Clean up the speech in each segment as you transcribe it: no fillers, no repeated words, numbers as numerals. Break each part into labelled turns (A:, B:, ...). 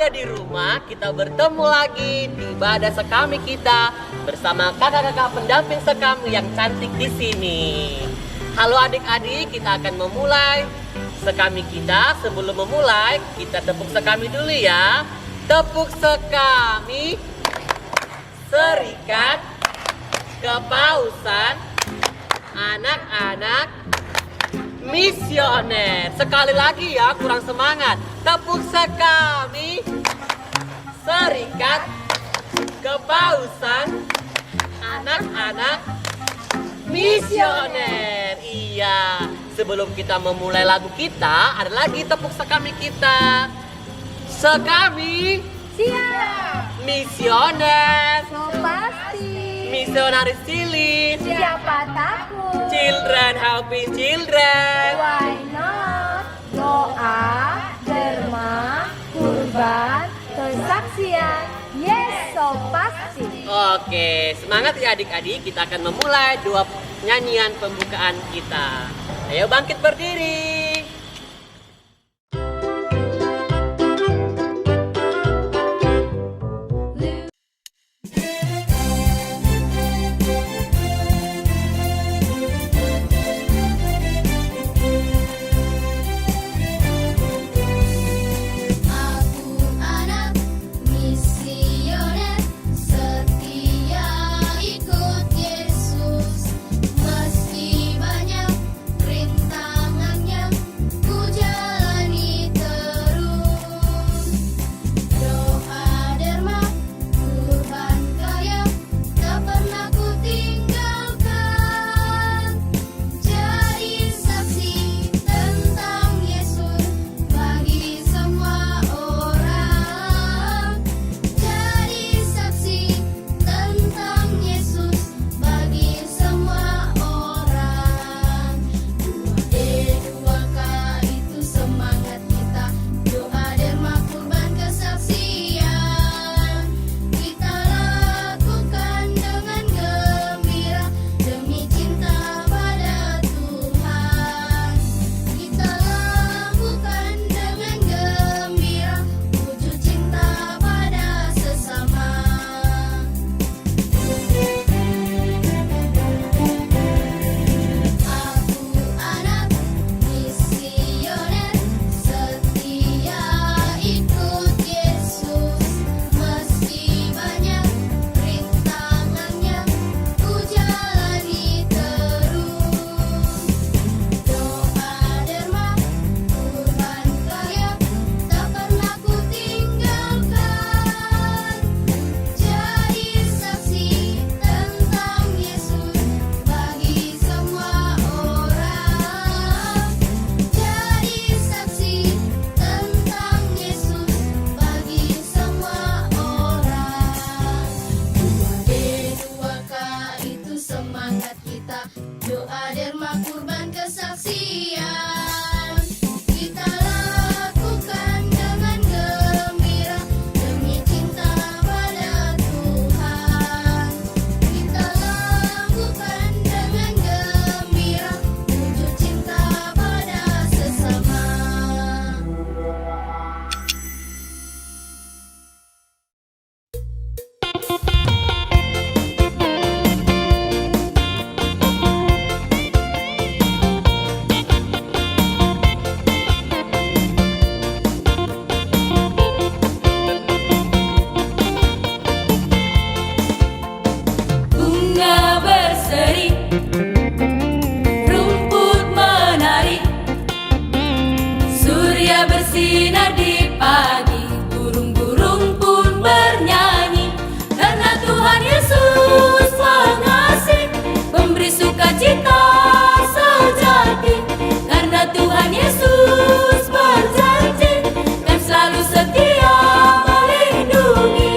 A: ada di rumah, kita bertemu lagi di ibadah sekami kita bersama kakak-kakak pendamping sekami yang cantik di sini. Halo adik-adik, kita akan memulai sekami kita. Sebelum memulai, kita tepuk sekami dulu ya. Tepuk sekami, Serikat Kepausan Anak-anak Misioner. Sekali lagi ya, kurang semangat. Tepuk sekami, Serikat Kepausan Anak-anak Misioner. Iya, sebelum kita memulai lagu kita, ada lagi tepuk sekami kita. Sekami
B: Siap.
A: Misioner,
B: So pasti.
A: misionaris cilik,
B: Siapa takut?
A: children helping children.
B: Why not? Doa, derma, kurban, kesaksian. Yes, so pasti.
A: Oke, semangat ya adik-adik. Kita akan memulai dua nyanyian pembukaan kita. Ayo bangkit berdiri.
C: Aku anak misioner, setia ikut Yesus. Meski banyak rintangannya, ku jalani terus. Doa derma, kurban karya, tak pernah ku tinggalkan. Jadi saksi tentang Yesus bagi semua orang. Jadi saksi tentang Yesus bagi semua orang. 2D2K itu semangat kita. Doa derma kurban kesaksian kita lakukan dengan gembira demi cinta pada Tuhan. Kita lakukan dengan gembira wujud cinta pada sesama. Aku anak misioner, setia ikut Yesus. Meski banyak rintangannya, ku jalani terus. Doa derma, kurban karya, tak pernah ku tinggalkan. Jadi saksi tentang Yesus bagi semua orang. Jadi saksi tentang Yesus bagi semua orang. 2D2K itu semangat kita. Doa derma kurban kesaksian kita lakukan dengan gembira demi cinta pada Tuhan. Kita lakukan dengan gembira wujud cinta pada sesama.
D: Bunga berseri, rumput menari, surya bersinar di pagi, burung-burung pun bernyanyi. Karena Tuhan Yesus pengasih, pemberi sukacita sejati. Karena Tuhan Yesus berjanji, kan selalu setia melindungi.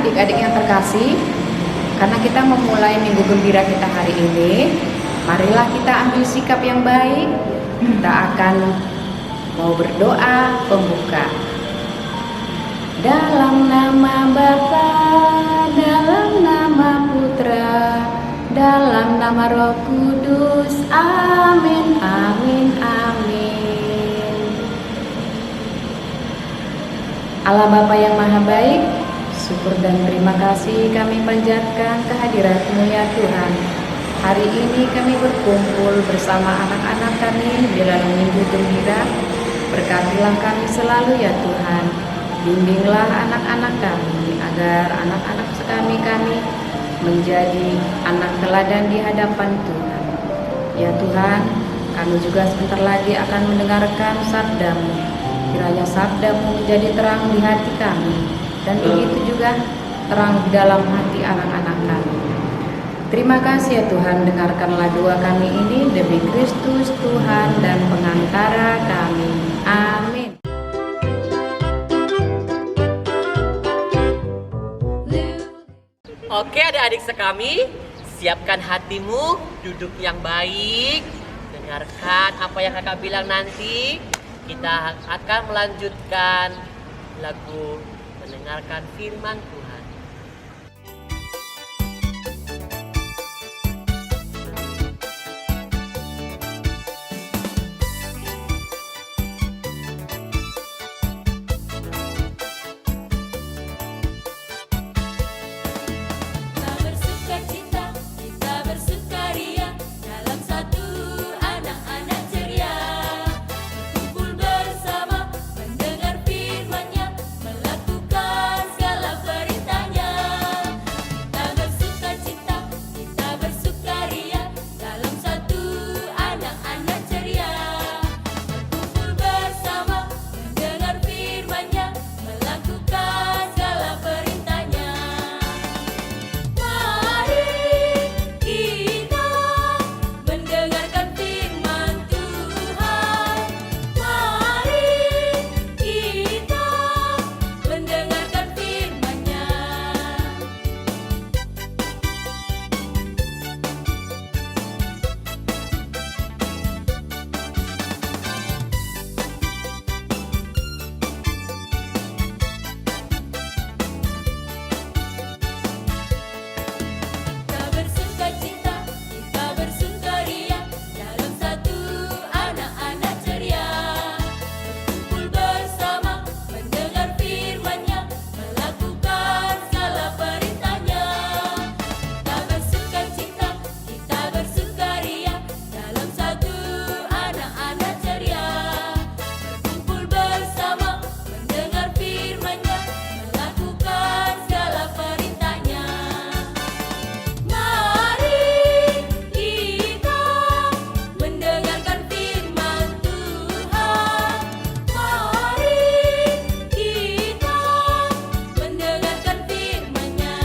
E: adik-adik yang terkasih, karena kita memulai minggu gembira kita hari ini, marilah kita ambil sikap yang baik. Kita akan mau berdoa pembuka. Dalam nama Bapa, dalam nama Putra, dalam nama Roh Kudus. Amin, amin, amin. Allah Bapa yang Maha Baik, syukur dan terima kasih kami panjatkan kehadirat-Mu ya Tuhan. Hari ini kami berkumpul bersama anak-anak kami di dalam minggu gembira. Berkatilah kami selalu ya Tuhan. Bimbinglah anak-anak kami agar anak-anak kami menjadi anak teladan di hadapan Tuhan. Ya Tuhan, kami juga sebentar lagi akan mendengarkan sabda-Mu. Kiranya sabda-Mu menjadi terang di hati kami, dan begitu juga terang di dalam hati anak-anak kami. Terima kasih ya Tuhan, dengarkanlah doa kami ini demi Kristus Tuhan dan pengantara kami. Amin.
A: Oke adik-adik sekami, siapkan hatimu, duduk yang baik, dengarkan apa yang kakak bilang nanti. Kita akan melanjutkan lagu mendengarkan firman Tuhan.
D: Kita bersukacita, kita bersukaria dalam satu anak-anak ceria. Berkumpul bersama, mendengar firman-Nya, melakukan segala perintah-Nya. Kita bersukacita, kita bersukaria dalam satu anak-anak ceria. Berkumpul bersama, mendengar firman-Nya, melakukan segala perintah-Nya. Mari kita mendengarkan firman Tuhan. Mari kita mendengarkan firman-Nya. Kita bersukacita, kita bersukaria dalam satu anak-anak ceria. Berkumpul bersama, mendengar firman-Nya, melakukan segala perintah-Nya. Kita bersukacita, kita bersukaria dalam satu anak-anak ceria. Berkumpul bersama, mendengar firman-Nya, melakukan segala perintah-Nya. Mari kita mendengarkan firman Tuhan. Mari kita mendengarkan firman-Nya.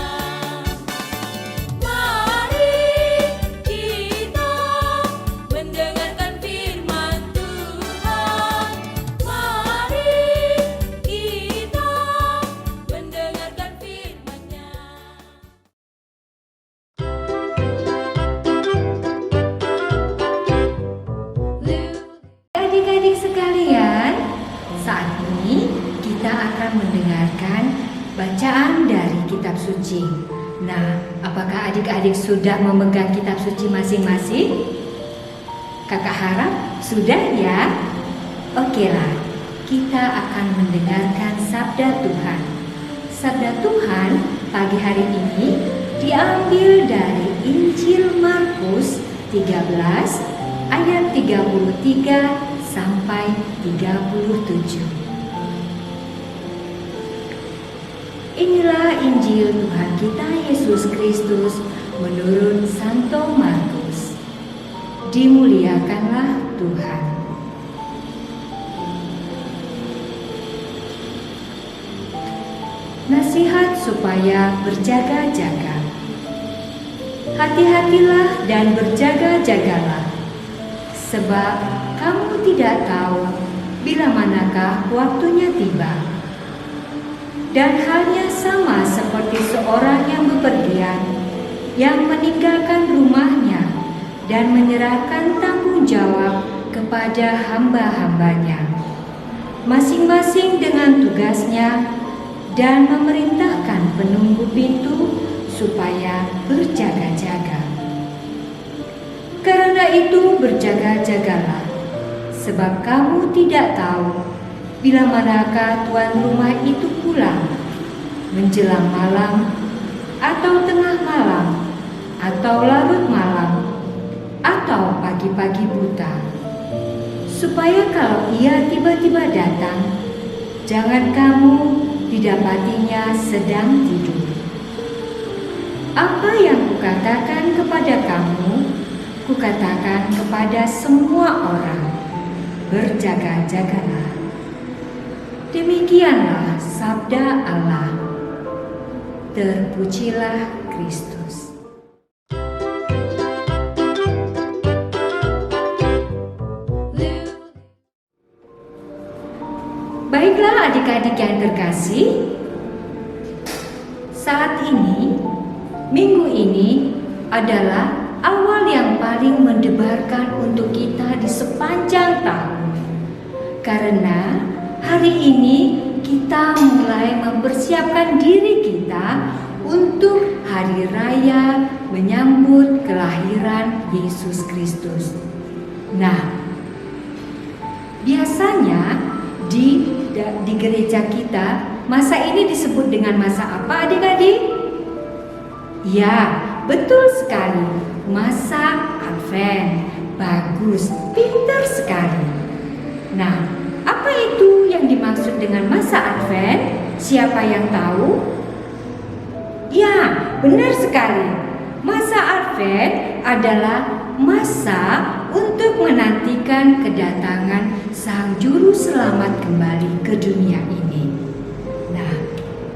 D: Mari kita mendengarkan firman Tuhan. Mari kita mendengarkan firman-Nya.
B: Adik-adik sekalian, saat ini kita akan mendengarkan bacaan dari kitab suci. Nah, apakah adik-adik sudah memegang kitab suci masing-masing? Kakak harap sudah ya. Oke lah, kita akan mendengarkan sabda Tuhan. Sabda Tuhan pagi hari ini diambil dari Injil Markus 13 ayat 33 sampai 37. Inilah Injil Tuhan kita Yesus Kristus menurut Santo Markus. Dimuliakanlah Tuhan. Nasihat supaya berjaga-jaga. Hati-hatilah dan berjaga-jagalah, sebab kamu tidak tahu bila manakah waktunya tiba. dan halnya sama seperti seorang yang bepergian, yang meninggalkan rumahnya dan menyerahkan tanggung jawab kepada hamba-hambanya, masing-masing dengan tugasnya, dan memerintahkan penunggu pintu supaya berjaga-jaga. Karena itu berjaga-jagalah, sebab kamu tidak tahu bila manakah tuan rumah itu pulang, menjelang malam, atau tengah malam, atau larut malam, atau pagi-pagi buta. Supaya kalau ia tiba-tiba datang, jangan kamu didapatinya sedang tidur. Apa yang kukatakan kepada kamu, kukatakan kepada semua orang, berjaga-jagalah. Demikianlah sabda Allah. Terpujilah Kristus. Baiklah adik-adik yang terkasih, saat ini, minggu ini adalah awal yang paling mendebarkan untuk kita di sepanjang tahun. Karena hari ini kita mulai mempersiapkan diri kita untuk hari raya menyambut kelahiran Yesus Kristus. Nah, biasanya di gereja kita, masa ini disebut dengan masa apa adik-adik? Ya, betul sekali, masa Advent. Bagus, pintar sekali. Nah, apa itu yang dimaksud dengan masa Advent? Siapa yang tahu? Ya, benar sekali. Masa Advent adalah masa untuk menantikan kedatangan Sang Juru Selamat kembali ke dunia ini. Nah,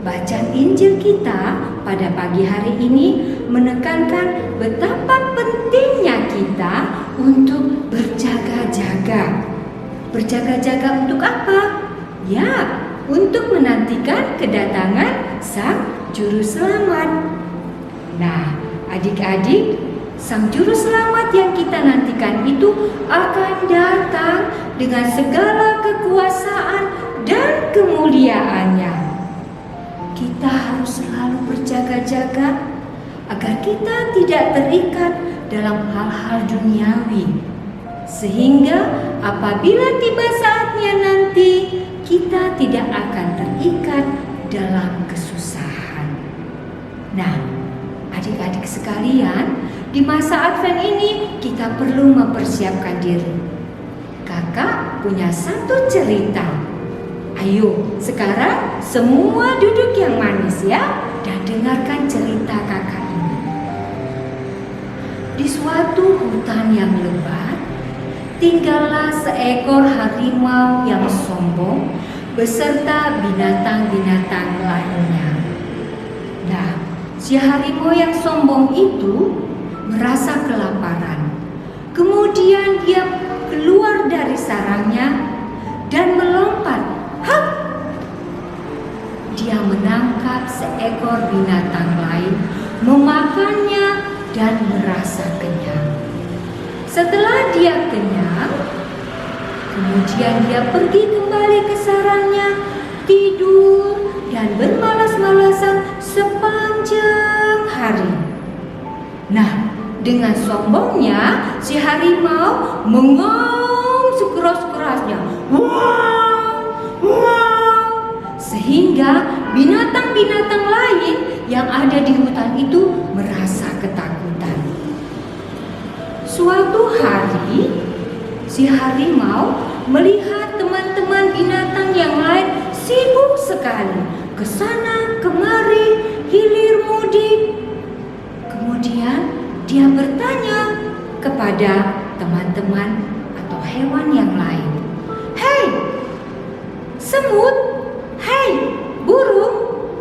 B: bacaan Injil kita pada pagi hari ini menekankan betapa pentingnya kita untuk berjaga-jaga. Berjaga-jaga untuk apa? Ya, untuk menantikan kedatangan Sang Juru Selamat. Nah, adik-adik, Sang Juru Selamat yang kita nantikan itu akan datang dengan segala kekuasaan dan kemuliaannya. Kita harus selalu berjaga-jaga agar kita tidak terikat dalam hal-hal duniawi, sehingga apabila tiba saatnya nanti kita tidak akan terikat dalam kesusahan. Nah, adik-adik sekalian, di masa Advent ini kita perlu mempersiapkan diri. Kakak punya satu cerita. Ayo, sekarang semua duduk yang manis ya, dan dengarkan cerita kakak ini. Di suatu hutan yang lebat, tinggallah seekor harimau yang sombong beserta binatang-binatang lainnya. Nah, si harimau yang sombong itu merasa kelaparan. Kemudian dia keluar dari sarangnya dan melompat. Hap! Dia menangkap seekor binatang lain, memakannya dan merasa kenyang. Setelah dia kenyang, kemudian dia pergi kembali ke sarangnya, tidur dan bermalas-malasan sepanjang hari. Nah, dengan sombongnya si harimau mengaum sekeras-kerasnya, wow, wow, sehingga binatang-binatang lain yang ada di hutan itu merasa ketakutan. Suatu hari si harimau melihat teman-teman binatang yang lain sibuk sekali ke sana kemari, hilir mudik. Kemudian dia bertanya kepada teman-teman atau hewan yang lain, "Hei, semut, hei, burung,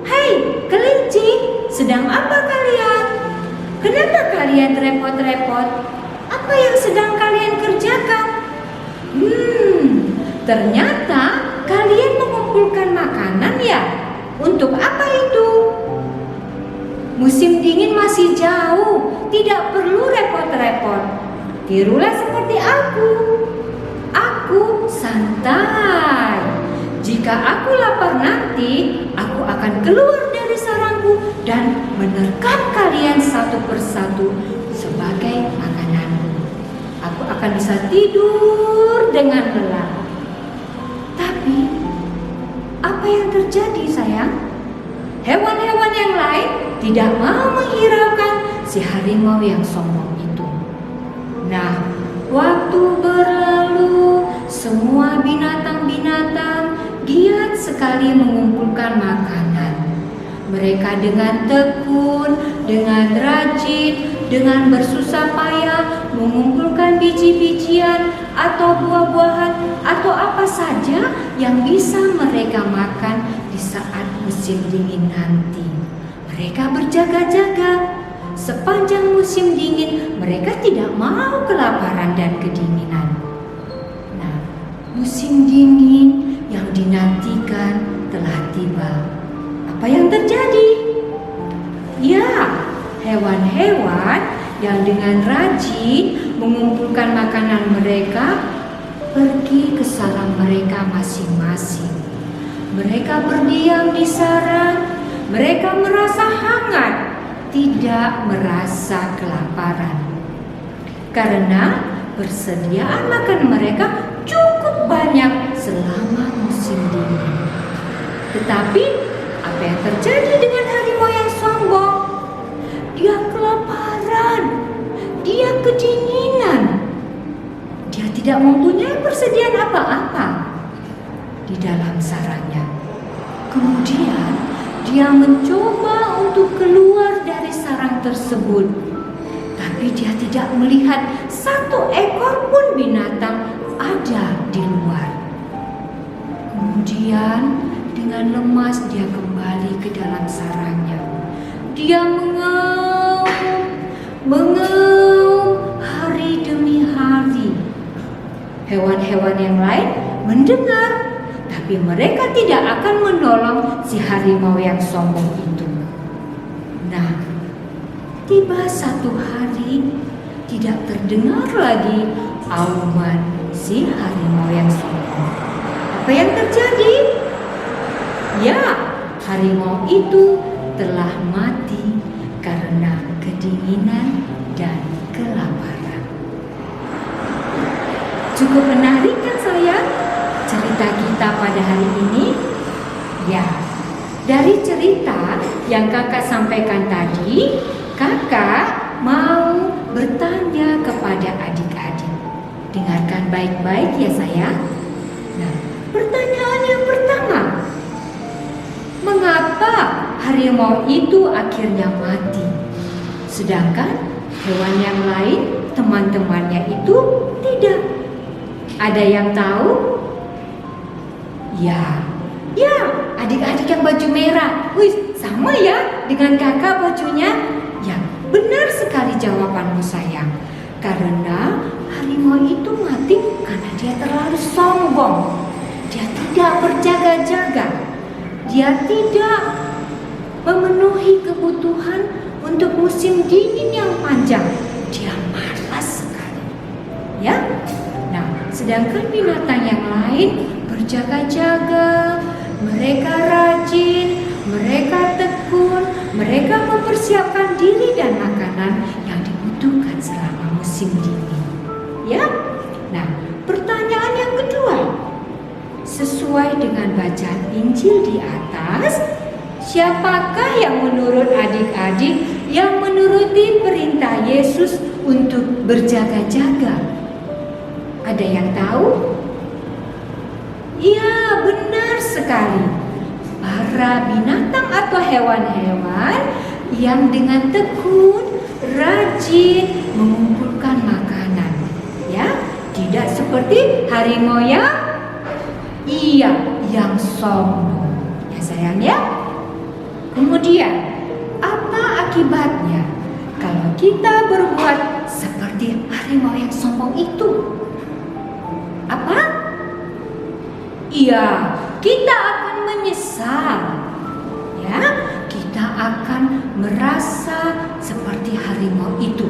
B: hei, kelinci, sedang apa kalian? Kenapa kalian repot-repot? Apa yang sedang kalian kerjakan? Ternyata kalian mengumpulkan makanan ya? Untuk apa itu? Musim dingin masih jauh, tidak perlu repot-repot. Tirulah seperti aku. Aku santai. Jika aku lapar nanti, aku akan keluar dari sarangku dan menerkam kalian satu persatu sebagai makananku. Aku akan bisa tidur dengan lelap. Tapi, apa yang terjadi sayang? Hewan-hewan yang lain tidak mau menghiraukan si harimau yang sombong itu. Nah, waktu berlalu, semua binatang-binatang giat sekali mengumpulkan makanan. Mereka dengan tekun, dengan rajin, dengan bersusah payah mengumpulkan biji-bijian atau buah-buahan atau apa saja yang bisa mereka makan di saat musim dingin nanti. Mereka berjaga-jaga. Sepanjang musim dingin mereka tidak mau kelaparan dan kedinginan. Nah, musim dingin yang dinantikan telah tiba. Apa yang terjadi? Ya, hewan-hewan yang dengan rajin mengumpulkan makanan mereka pergi ke sarang mereka masing-masing. Mereka berdiam di sarang. Mereka merasa hangat, tidak merasa kelaparan. Karena persediaan makan mereka cukup banyak selama musim dingin. Tetapi apa yang terjadi dengan harimau yang sombong? Dia kelaparan, dia kedinginan. Dia tidak mempunyai persediaan apa-apa di dalam sarangnya. Kemudian dia mencoba untuk keluar dari sarang tersebut, tapi dia tidak melihat satu ekor pun binatang ada di luar. Kemudian dengan lemas dia kembali ke dalam sarangnya. Dia mengaum hari demi hari. Hewan-hewan yang lain mendengar, tapi mereka tidak akan menolong si harimau yang sombong itu. Nah, tiba satu hari tidak terdengar lagi auman si harimau yang sombong. Apa yang terjadi? Ya, harimau itu telah mati karena kedinginan dan kelaparan. Cukup menarik kan sayang? Cerita kita pada hari ini? Ya, dari cerita yang kakak sampaikan tadi, kakak mau bertanya kepada adik-adik. Dengarkan baik-baik ya sayang. Nah, pertanyaan yang pertama, mengapa harimau itu akhirnya mati? Sedangkan hewan yang lain, teman-temannya itu tidak. Ada yang tahu? Ya, adik-adik yang baju merah. Wih, sama ya dengan kakak bajunya? Ya, benar sekali jawabanmu sayang. Karena harimau itu mati karena dia terlalu sombong. Dia tidak berjaga-jaga. Dia tidak memenuhi kebutuhan untuk musim dingin yang panjang. Dia malas sekali. Ya, nah, sedangkan binatang yang lain berjaga-jaga, mereka rajin, mereka tekun, mereka mempersiapkan diri dan makanan yang dibutuhkan selama musim dingin. Ya, nah, pertanyaan yang kedua, sesuai dengan bacaan Injil di atas, siapakah yang menurut adik-adik yang menuruti perintah Yesus untuk berjaga-jaga? Ada yang tahu? Ya, benar sekali. Para binatang atau hewan-hewan yang dengan tekun, rajin mengumpulkan makanan. Ya, tidak seperti harimau yang sombong. Ya sayang ya. Kemudian, apa akibatnya kalau kita berbuat seperti harimau yang sombong itu? Apa? Iya, kita akan menyesal. ya, kita akan merasa seperti harimau itu.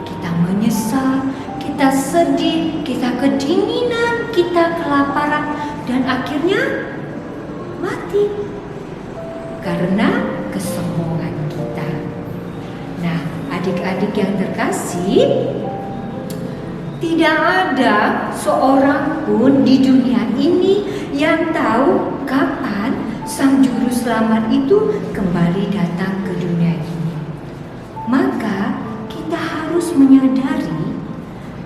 B: Kita menyesal, kita sedih, kita kedinginan, kita kelaparan, dan akhirnya mati karena kesombongan kita. Nah, adik-adik yang terkasih, tidak ada seorang pun di dunia ini yang tahu kapan Sang Juru Selamat itu kembali datang ke dunia ini. Maka kita harus menyadari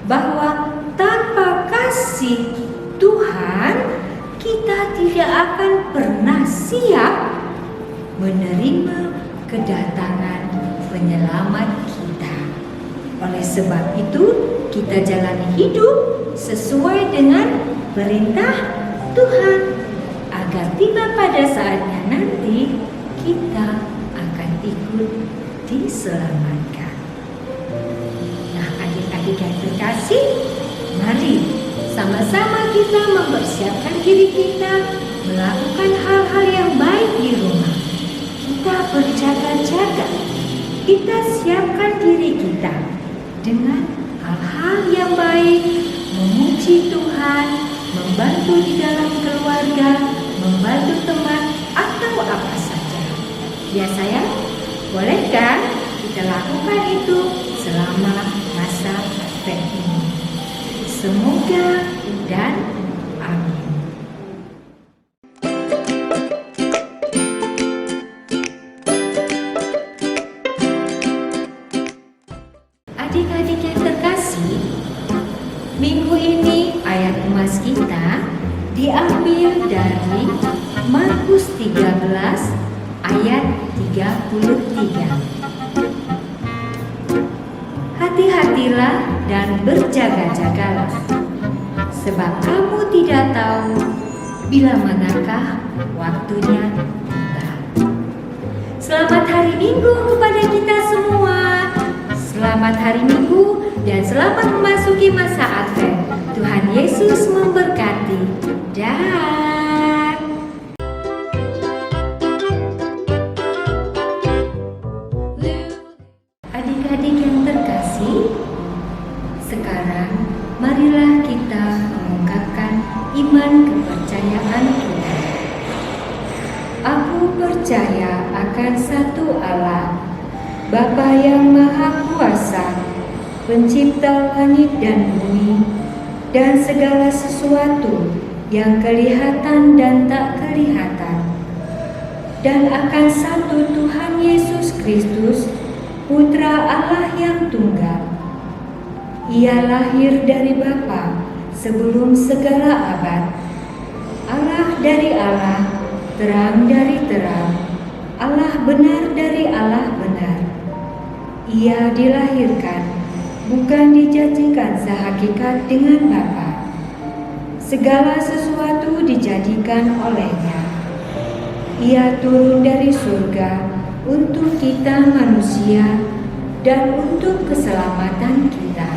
B: bahwa tanpa kasih Tuhan, kita tidak akan pernah siap menerima kedatangan penyelamat kita. Oleh sebab itu, kita jalani hidup sesuai dengan perintah Tuhan agar tiba pada saatnya nanti kita akan ikut diselamatkan. Nah, adik-adik yang terkasih, mari sama-sama kita mempersiapkan diri kita melakukan hal-hal yang baik di rumah. Kita berjaga-jaga, kita siapkan diri kita dengan hal-hal yang baik, memuji Tuhan, membantu di dalam keluarga, membantu teman, atau apa saja. Ya sayang, bolehkah kita lakukan itu selama masa Advent ini? Semoga dan amin. Adik-adik yang terkasih, minggu ini ayat emas kita diambil dari Markus 13 ayat 33. Hati-hatilah dan berjaga-jagalah, sebab kamu tidak tahu bila manakah waktunya tiba. Selamat hari Minggu kepada kita semua. Selamat hari Minggu dan selamat memasuki masa Advent. Tuhan Yesus memberkati. Dan adik-adik yang terkasih, sekarang marilah kita mengungkapkan iman kepercayaan kita. Aku percaya akan satu Allah, Bapa yang Maha Kuasa, Pencipta langit dan bumi, dan segala sesuatu yang kelihatan dan tak kelihatan, dan akan satu Tuhan Yesus Kristus, Putra Allah yang tunggal. Ia lahir dari Bapa sebelum segala abad, Allah dari Allah, terang dari terang, Allah benar dari Allah benar. Ia dilahirkan, bukan dijadikan sehakikat dengan Bapa. Segala sesuatu dijadikan olehnya. Ia turun dari surga untuk kita manusia dan untuk keselamatan kita.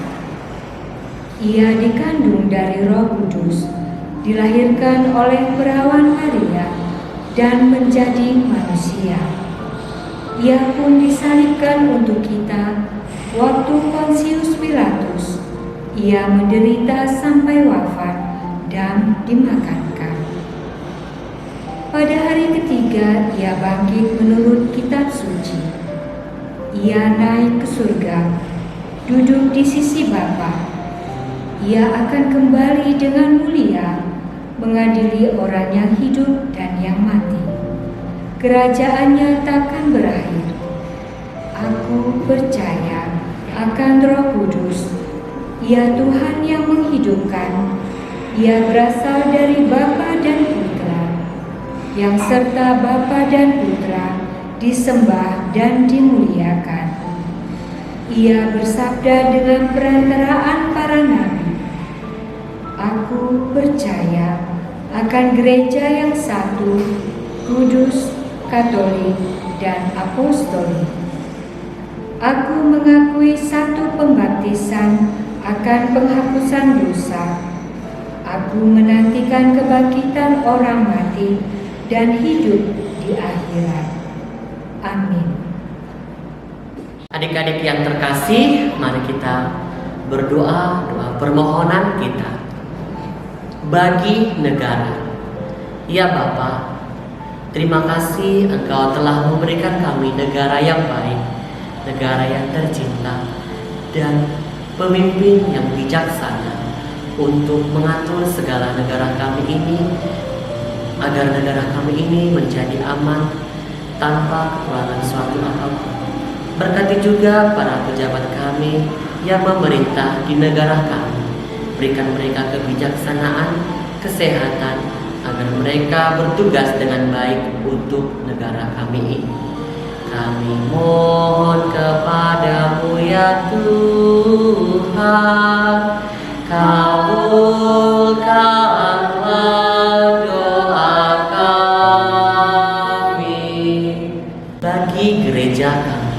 B: Ia dikandung dari Roh Kudus, dilahirkan oleh perawan Maria, dan menjadi manusia. Ia pun disalibkan untuk kita waktu Pontius Pilatus. Ia menderita sampai wafat dan dimakamkan. Pada hari ketiga ia bangkit menurut kitab suci. Ia naik ke surga, duduk di sisi Bapa. Ia akan kembali dengan mulia, mengadili orang yang hidup dan yang mati. Kerajaannya takkan berakhir. Aku percaya akan Roh Kudus. Ia Tuhan yang menghidupkan. Ia berasal dari Bapa dan Putra, yang serta Bapa dan Putra disembah dan dimuliakan. Ia bersabda dengan perantaraan para nabi. Aku percaya akan gereja yang satu, kudus, katolik, dan apostolik. Aku mengakui satu pembaptisan akan penghapusan dosa. Aku menantikan kebangkitan orang mati dan hidup di di akhirat. Amin.
A: Adik-adik yang terkasih, mari kita berdoa doa permohonan kita bagi negara. Ya Bapa, terima kasih Engkau telah memberikan kami negara yang baik, negara yang tercinta, dan pemimpin yang bijaksana untuk mengatur segala negara kami ini, agar negara kami ini menjadi aman tanpa kekurangan suatu apapun. Berkati juga para pejabat kami yang memerintah di negara kami. Berikan mereka kebijaksanaan, kesehatan, agar mereka bertugas dengan baik untuk negara kami ini. Kami mohon kepadamu ya Tuhan, kabulkanlah doa kami. Bagi gereja kami,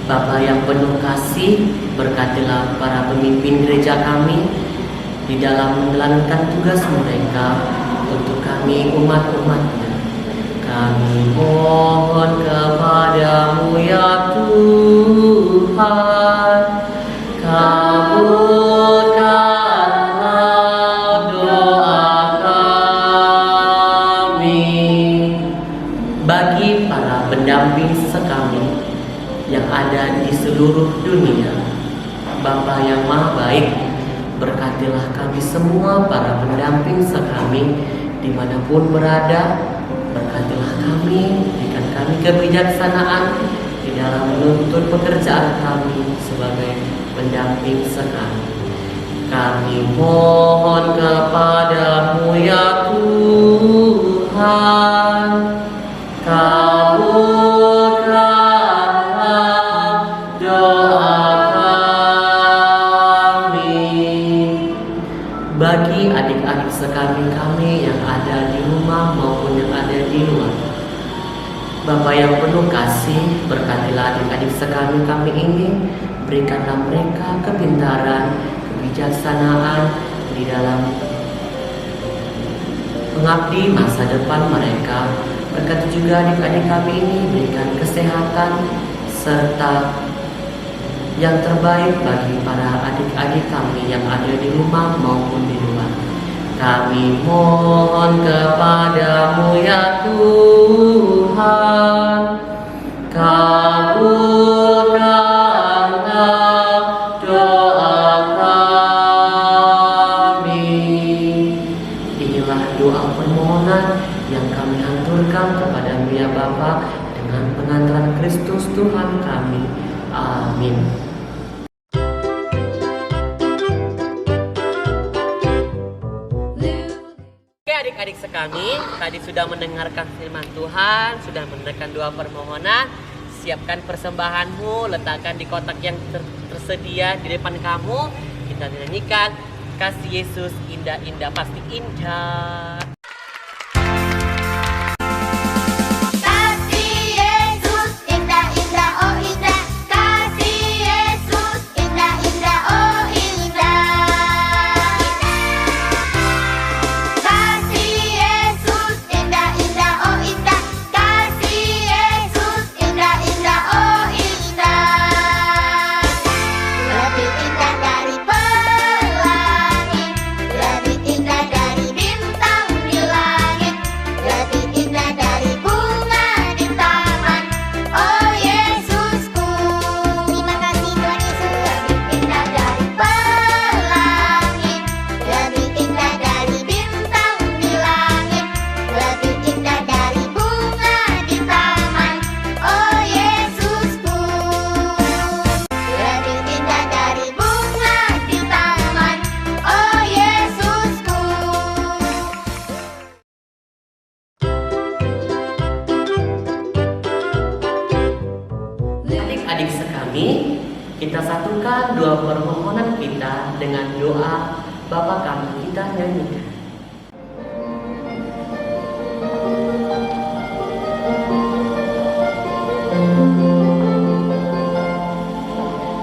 A: Bapa yang penuh kasih, berkatilah para pemimpin gereja kami di dalam menjalankan tugas mereka untuk kami umat-umatnya. Kami mohon kepadamu ya Tuhan, kabulkanlah doa kami. Bagi para pendamping sekami yang ada di seluruh dunia, Bapa yang Maha Baik, berkatilah kami semua para pendamping sekami dimanapun berada. Berkatilah kami, berikan kami kebijaksanaan di dalam menuntut pekerjaan kami sebagai pendamping sekami. Kami mohon kepadamu ya Tuhan, kabulkanlah doa kami. Bagi adik-adik sekami kami yang ada di rumah maupun yang ada di luar, Bapa yang penuh kasih, berkatilah adik-adik sekami kami ini. Berikanlah mereka kepintaran, kebijaksanaan di dalam mengabdi masa depan mereka. Berkati juga adik-adik kami ini, berikan kesehatan serta yang terbaik bagi para adik-adik kami yang ada di rumah maupun di luar. Kami mohon kepadamu ya Tuhan, kabulkanlah doa kami. Inilah doa permohonan yang kami haturkan kepadamu ya Bapa, dengan pengantaran Kristus Tuhan kami. Amin. Oke adik-adik sekami, tadi sudah mendengarkan firman Tuhan, sudah mendengarkan doa permohonan. Siapkan persembahanmu, letakkan di kotak yang tersedia di depan kamu. Kita nyanyikan Kasih Yesus indah-indah, pasti indah.
C: Kasih Yesus indah-indah, oh indah. Kasih Yesus indah-indah, oh indah. Kasih Yesus indah-indah, oh indah. Kasih Yesus indah-indah, oh indah. Lebih indah dari pelangi, lebih indah dari bintang di langit, lebih indah dari bunga di taman. Oh Yesusku, terima kasih Tuhan Yesus. Lebih indah dari pelangi, lebih indah dari bintang di langit, lebih indah dari bunga di taman. Oh Yesusku, lebih indah dari bunga di taman. Oh Yesusku.
A: Adik-adik sekami, kita satukan doa permohonan kita dengan doa Bapa kami, kita nyanyikan.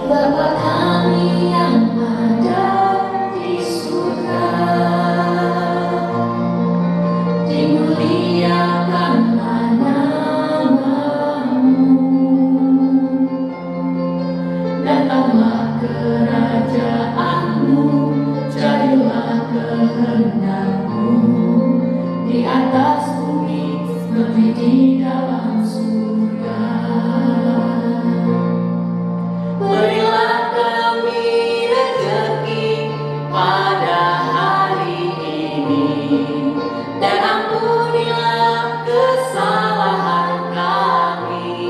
D: Bapa kami yang ada di surga, dimuliakanlah padaku di atas bumi seperti di dalam surga.
A: Berilah kami rezeki pada hari ini, dan ampunilah kesalahan kami,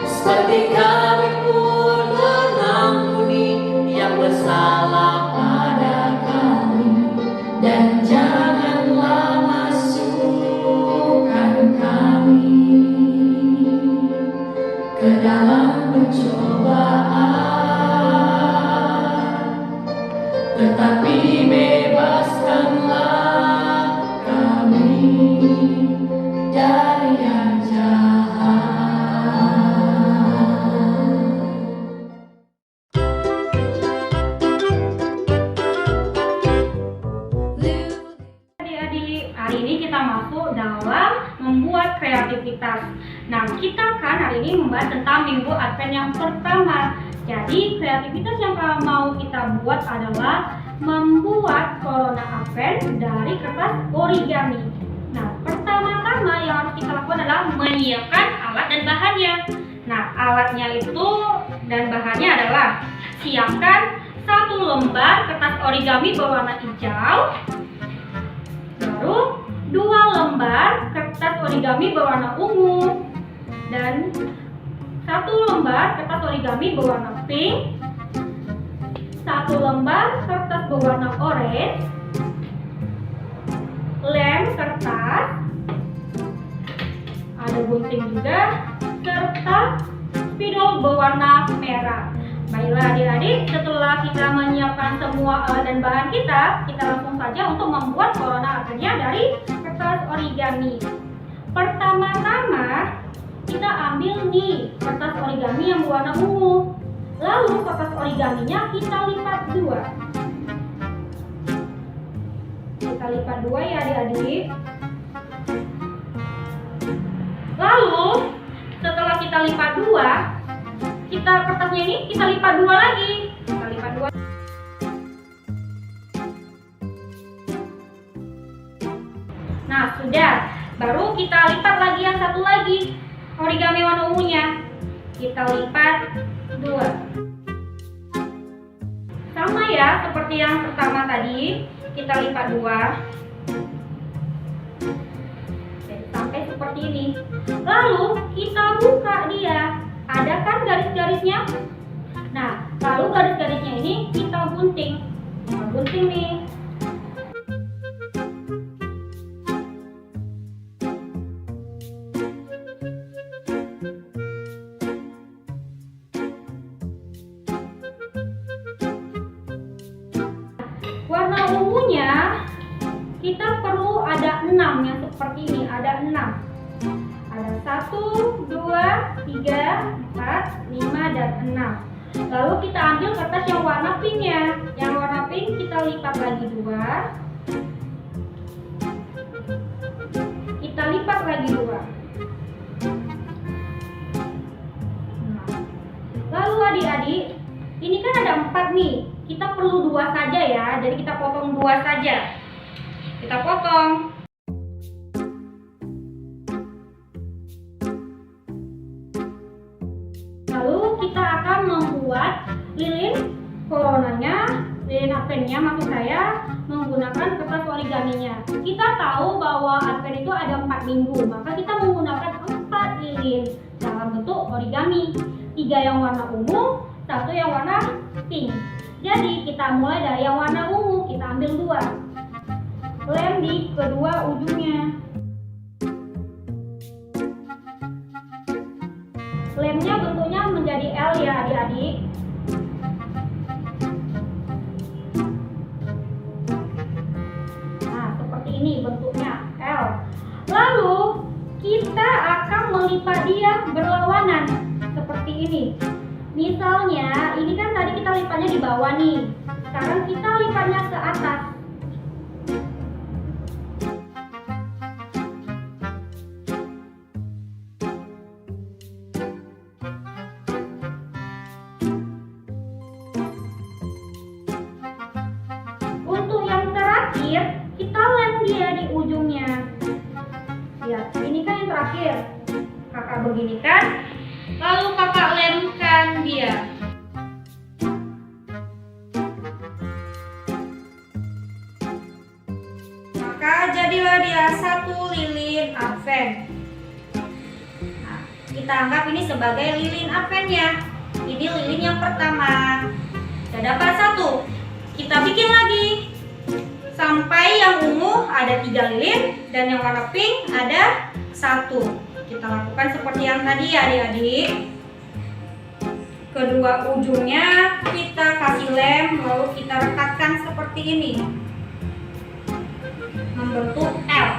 A: seperti kami pun mengampuni yang bersalah pada kami.
D: Dan janganlah masukkan kami ke dalam pencobaan, tetapi bebaskanlah kami dari yang jahat.
F: Adik-adik, hari ini kita masuk dalam membuat kreativitas. Nah, kita kan hari ini membahas tentang Minggu Advent yang pertama. Jadi, kreativitas yang mau kita buat adalah membuat corona Advent dari kertas origami. Nah, pertama-tama yang harus kita lakukan adalah menyiapkan alat dan bahannya. Nah, alatnya itu dan bahannya adalah siapkan 1 lembar kertas origami berwarna hijau, baru 2 lembar kertas origami berwarna ungu, dan 1 lembar kertas origami berwarna pink, 1 lembar kertas berwarna orange, lem kertas, ada gunting juga, serta spidol berwarna merah. Baiklah adik-adik, setelah kita menyiapkan semua alat dan bahan kita langsung saja untuk membuat corona Advent-nya dari kertas origami. Pertama-tama kita ambil nih kertas origami yang berwarna ungu. Lalu kertas origaminya kita lipat 2. Kita lipat 2 ya adik-adik. Lalu setelah kita lipat 2, kertasnya ini kita lipat 2 lagi. Kita lipat 2. Nah, sudah. Baru kita lipat lagi yang satu lagi. Origami warna ungunya. Kita lipat 2. Sama ya, seperti yang pertama tadi. Kita lipat 2. Sampai seperti ini. Lalu kita buka dia. Ada kan garis-garisnya? Nah, lalu garis-garisnya ini kita gunting. Kita gunting nih. Warna ungunya kita perlu ada 6 yang seperti ini, ada 6. Ada 1, 2, 3, 4, 5, dan 6. Lalu kita ambil kertas yang warna pinknya. Yang warna pink kita lipat lagi 2. Kita lipat lagi 2. Nah. Lalu adik-adik, ini kan ada 4 nih. Kita perlu 2 saja ya. Jadi kita potong 2 saja. Kita potong. Lalu kita akan membuat lilin coronanya, lilin Advent-nya maksud saya, menggunakan kertas origaminya. Kita tahu bahwa Advent itu ada 4 minggu, maka kita menggunakan 4 lilin dalam bentuk origami. 3 yang warna ungu, 1 yang warna pink. Jadi kita mulai dari yang warna ungu, kita ambil 2. Lem di kedua ujungnya. Lemnya bentuknya menjadi L ya adik-adik. Nah, seperti ini bentuknya L. Lalu kita akan melipat dia berlawanan seperti ini. Misalnya, ini kan tadi kita lipatnya di bawah nih. Sekarang kita lipatnya ke atas. begini kan. Lalu kakak lemkan dia. Maka jadilah dia satu lilin advent. Nah, kita anggap ini sebagai lilin adventnya. Ini lilin yang pertama. Sudah dapat satu. Kita bikin lagi sampai yang ungu ada 3 lilin dan yang warna pink ada 1. Kita lakukan seperti yang tadi ya adik-adik. Kedua ujungnya kita kasih lem, lalu kita rekatkan seperti ini, membentuk L.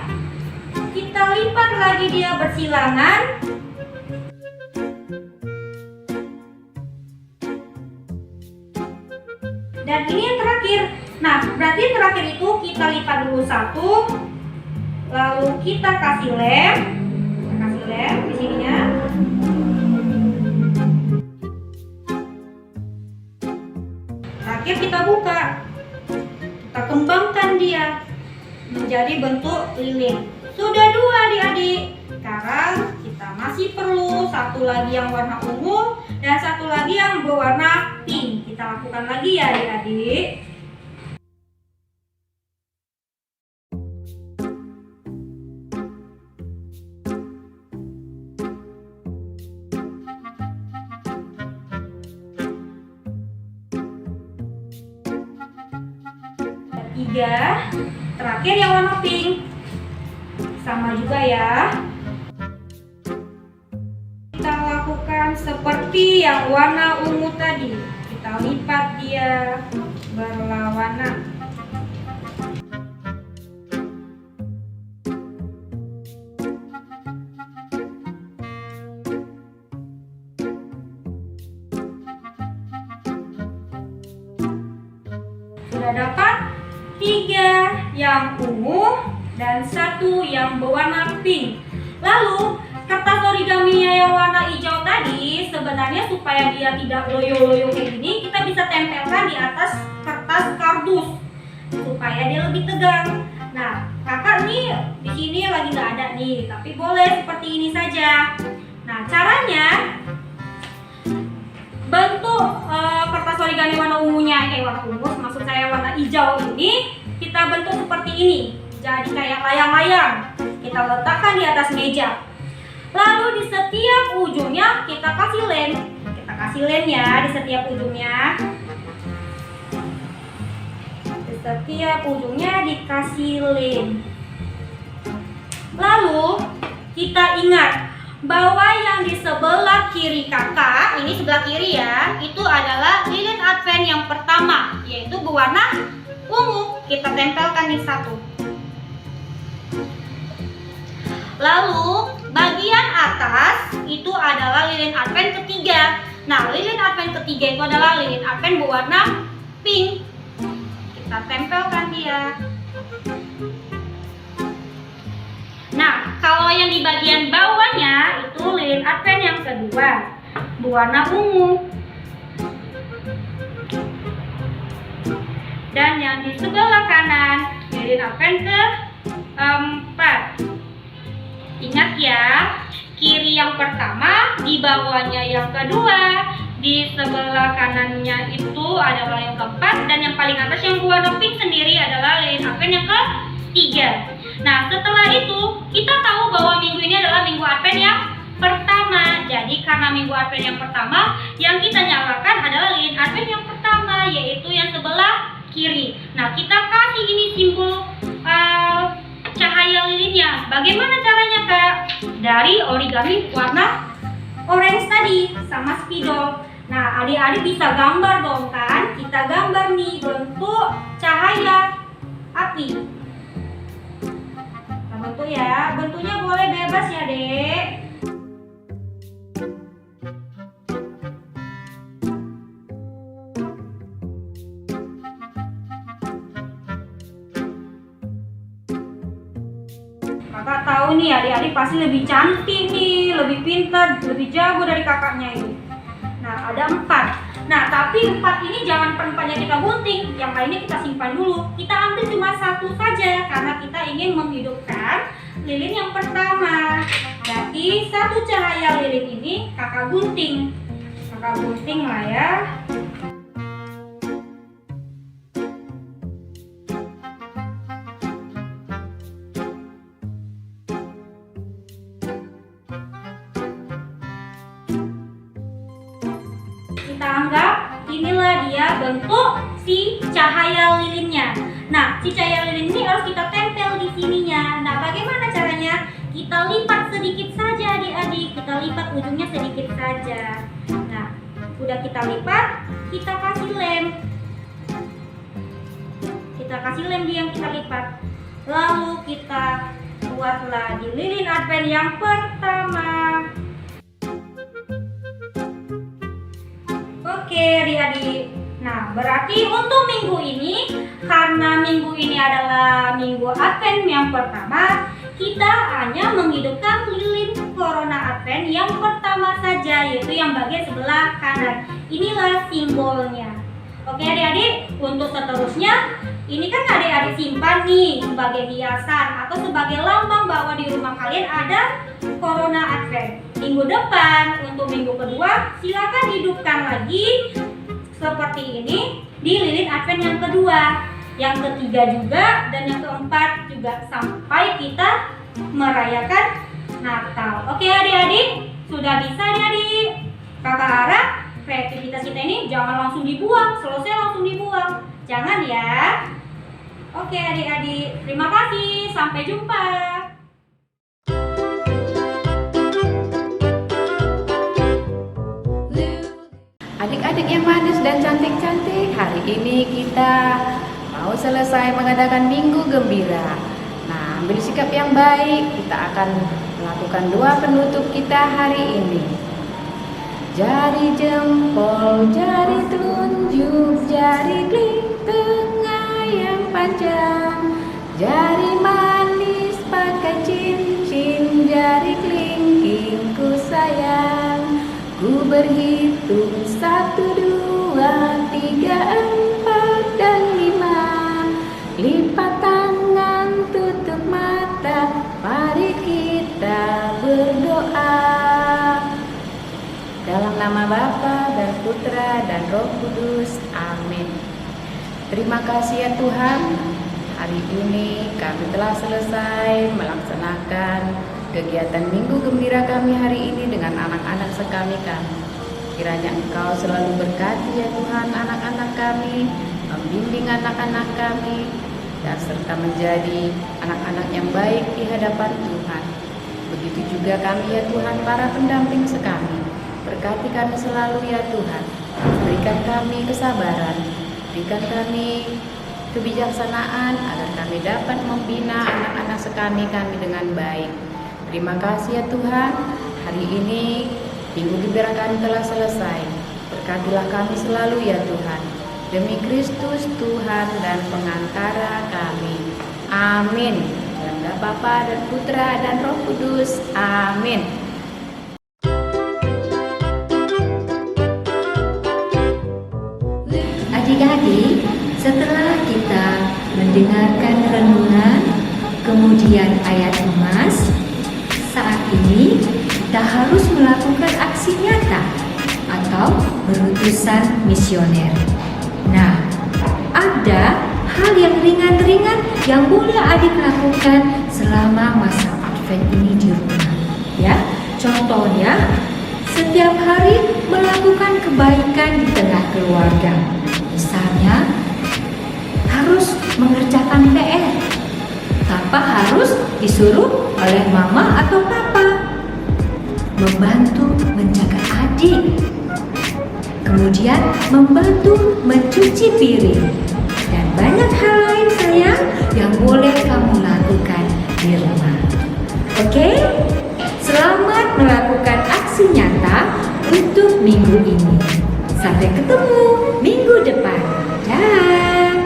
F: Kita lipat lagi dia bersilangan. Dan ini yang terakhir. Nah, berarti yang terakhir itu kita lipat dulu 1, lalu kita kasih lem. Kita kasih lem di sininya. Terakhir kita buka. Kita kembangkan dia menjadi bentuk lilin. Sudah 2 adik-adik. Sekarang kita masih perlu 1 lagi yang warna ungu dan 1 lagi yang berwarna pink. Kita lakukan lagi ya adik-adik. Ketiga, terakhir yang warna pink. Sama juga ya. Kita lakukan seperti yang warna ungu tadi. Kita lipat dia berlawanan. Sudah dapat 3 yang ungu dan 1 yang berwarna pink. Lalu kertas origaminya yang warna hijau tadi sebenarnya supaya dia tidak loyo-loyo kayak gini, kita bisa tempelkan di atas kertas kardus supaya dia lebih tegang. Nah, kakak nih di sini lagi nggak ada nih, tapi boleh seperti ini saja. Nah, caranya bentuk kertas origami warna ungunya, warna ungu, maksud saya warna hijau ini, kita bentuk seperti ini. Jadi kayak layang-layang. Kita letakkan di atas meja. Lalu di setiap ujungnya kita kasih lem. Kita kasih lem ya di setiap ujungnya. Di setiap ujungnya dikasih lem. Lalu kita ingat bahwa yang di sebelah kiri kakak, ini sebelah kiri ya, itu adalah lilin advent yang pertama, yaitu berwarna ungu. Kita tempelkan di 1. Lalu bagian atas itu adalah lilin advent ketiga. Nah, lilin advent ketiga itu adalah lilin advent berwarna pink. Kita tempelkan dia. Nah, kalau yang di bagian bawahnya itu lilin advent yang kedua, berwarna ungu. Dan yang di sebelah kanan lilin advent keempat. Ingat ya, kiri yang pertama, di bawahnya yang kedua, di sebelah kanannya itu adalah yang keempat, dan yang paling atas yang berwarna pink sendiri adalah lilin advent yang ketiga. Nah, setelah itu kita tahu bahwa minggu ini adalah minggu advent yang pertama. Jadi karena minggu advent yang pertama, yang kita nyalakan adalah lilin advent yang pertama, yaitu yang sebelah kiri. Nah, kita kasih ini simbol cahaya lilinnya. Bagaimana caranya, Kak? Dari origami warna orange tadi sama spidol. Nah, adik-adik bisa gambar dong kan? Kita gambar nih bentuk cahaya api. Kita bentuk ya. Bentuknya boleh bebas ya, Dek. Kakak tahu nih adik-adik pasti lebih cantik nih, lebih pintar, lebih jago dari kakaknya ini. Nah, ada 4. Nah, tapi 4 ini jangan per-4-nya kita gunting. Yang lainnya kita simpan dulu. Kita ambil cuma 1 saja karena kita ingin menghidupkan lilin yang pertama. Jadi 1 cahaya lilin ini kakak gunting. Kakak gunting lah ya. Kita anggap inilah dia bentuk si cahaya lilinnya. Nah, si cahaya lilin ini harus kita tempel di sininya. Nah, bagaimana caranya? Kita lipat sedikit saja adik-adik. Kita lipat ujungnya sedikit saja. Nah, udah kita lipat, kita kasih lem. Kita kasih lem di yang kita lipat. Lalu kita buatlah di lilin Advent yang pertama. Oke adik-adik. Nah, berarti untuk minggu ini, karena minggu ini adalah minggu Advent yang pertama, kita hanya menghidupkan lilin Corona Advent yang pertama saja, yaitu yang bagian sebelah kanan. Inilah simbolnya. Oke adik-adik, untuk seterusnya, ini kan adik-adik simpan nih sebagai hiasan atau sebagai lambang bahwa di rumah kalian ada Corona Advent. Minggu depan, untuk minggu kedua, silakan hidupkan lagi seperti ini di lilin Advent yang kedua, yang ketiga juga, dan yang keempat juga, sampai kita merayakan Natal. Oke adik-adik, sudah bisa adik-adik? Kakak harap kreativitas kita ini jangan langsung dibuang, selesai langsung dibuang. Jangan ya. Oke adik-adik, terima kasih, sampai jumpa.
E: Adik-adik yang manis dan cantik-cantik, hari ini kita mau selesai mengadakan Minggu Gembira. Nah, ambil sikap yang baik, kita akan melakukan doa penutup kita hari ini. Jari jempol, jari telunjuk, jari keling tengah yang panjang, jari manis pakai cincin, jari kelingking ku sayang. Ku berhitung 1, 2, 3, 4, dan 5. Lipat tangan, tutup mata, mari kita berdoa. Dalam nama Bapa dan Putra dan Roh Kudus. Amin. Terima kasih ya Tuhan. Hari ini kami telah selesai melaksanakan kegiatan Minggu Gembira kami hari ini dengan anak-anak sekami kami. Kiranya Engkau selalu berkati ya Tuhan anak-anak kami, membimbing anak-anak kami, dan serta menjadi anak-anak yang baik di hadapan Tuhan. Begitu juga kami ya Tuhan, para pendamping sekami. Berkati kami selalu ya Tuhan. Berikan kami kesabaran, berikan kami kebijaksanaan agar kami dapat membina anak-anak sekami dengan baik. Terima kasih ya Tuhan, hari ini Minggu Gembira kami telah selesai. Berkatilah kami selalu ya Tuhan. Demi Kristus Tuhan dan pengantara kami. Amin. Dalam nama Bapa dan Putra dan Roh Kudus. Amin.
B: Adik-adik, setelah kita mendengarkan renungan, kemudian ayat emas, saat ini kita harus melakukan aksi nyata atau berutusan misioner. Nah, ada hal yang ringan-ringan yang boleh adik lakukan selama masa Advent ini di rumah. Ya, contohnya setiap hari melakukan kebaikan di tengah keluarga. Misalnya harus mengerjakan PR tanpa harus disuruh oleh mama atau papa, membantu menjaga adik, kemudian membantu mencuci piring, dan banyak hal lain sayang yang boleh kamu lakukan di rumah. Oke? Selamat melakukan aksi nyata untuk minggu ini. Sampai ketemu minggu depan. Dah.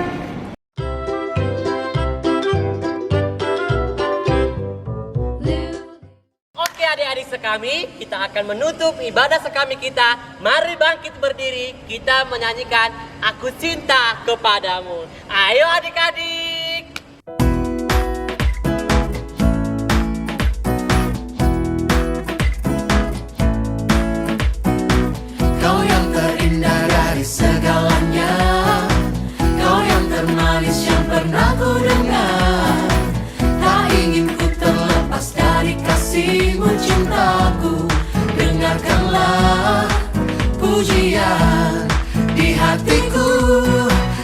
A: Oke adik-adik sekami, kita akan menutup ibadah sekami kita. Mari bangkit berdiri, kita menyanyikan Aku Cinta Kepadamu. Ayo adik-adik.
G: Kau yang terindah dari segalanya, kau yang termanis yang pernah ku dengar. Tak ingin ku terlepas dari kasihmu cintaku. Dengarkanlah pujian di hatiku.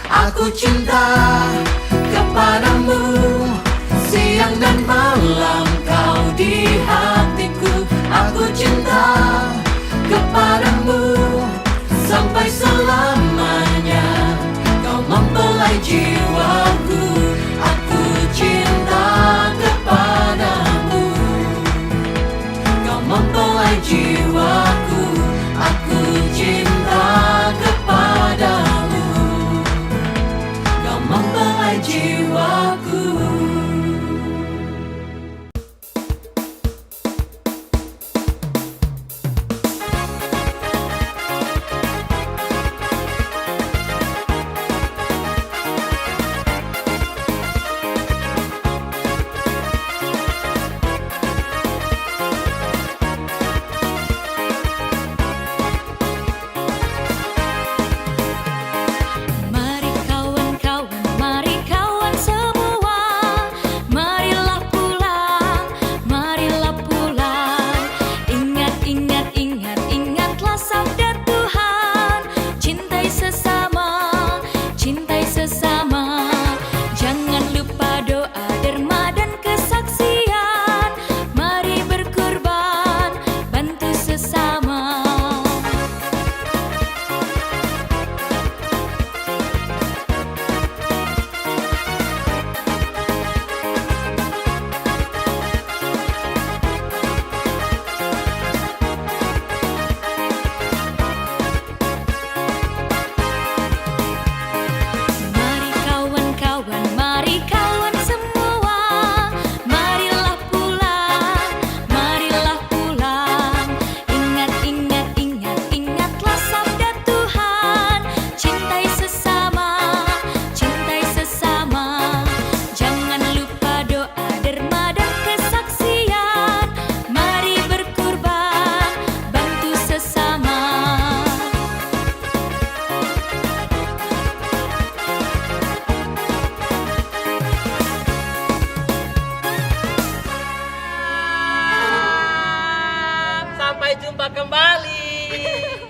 G: Aku cinta kepadamu, siang dan malam kau di hatiku. Aku cinta kepadamu sampai selamanya. Kau mempelai jiwaku. Aku cinta kepadamu. Kau mempelai jiwaku. Aku cinta kepadamu. Kau mempelai jiwaku. Mari kawan-kawan, mari kawan semua, marilah pulang, marilah pulang. Ingat, ingat, ingat, ingatlah sabda Tuhan. Cintai sesama, cintai sesama. Jangan lupa doa, derma dan kesaksian. Mari berkorban, bantu sesama. Mari kawan-kawan, mari kawan semua, marilah pulang, marilah pulang. Ingat, ingat, ingat, ingatlah sabda Tuhan. Cintai sesama, cintai sesama. Jangan lupa doa, derma dan kesaksian. Mari berkorban, bantu sesama.
A: Sampai jumpa kembali.